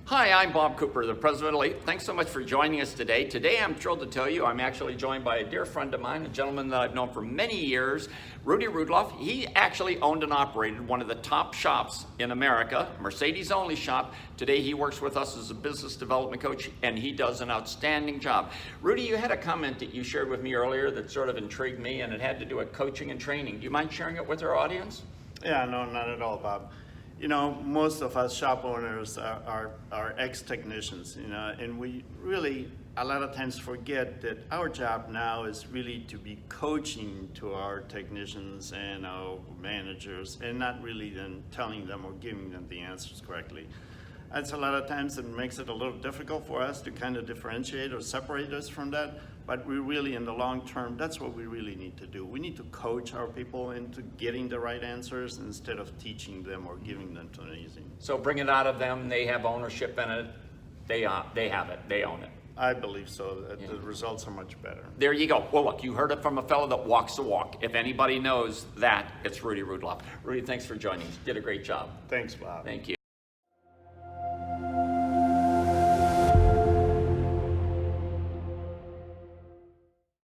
Hi, I'm Bob Cooper, the president of Elite. Thanks so much for joining us today. Today, I'm thrilled to tell you I'm actually joined by a dear friend of mine, a gentleman that I've known for many years, Rudi Rudloff. He actually owned and operated one of the top shops in America, Mercedes-only shop. Today, he works with us as a business development coach, and he does an outstanding job. Rudi, you had a comment that you shared with me earlier that sort of intrigued me, and it had to do with coaching and training. Do you mind sharing it with our audience? Yeah, no, not at all, Bob. You know, most of us shop owners are ex-technicians, you know, and we really a lot of times forget that our job now is really to be coaching to our technicians and our managers, and not really then telling them or giving them the answers correctly. That's a lot of times it makes it a little difficult for us to kind of differentiate or separate us from that, but we really, in the long term, that's what we really need to do. We need to coach our people into getting the right answers instead of teaching them or giving them to an easy. So bring it out of them. They have ownership in it. They have it. They own it. I believe so. The results are much better. There you go. Well, look, you heard it from a fellow that walks the walk. If anybody knows that, it's Rudi Rudloff. Rudi, thanks for joining us. You did a great job. Thanks, Bob. Thank you.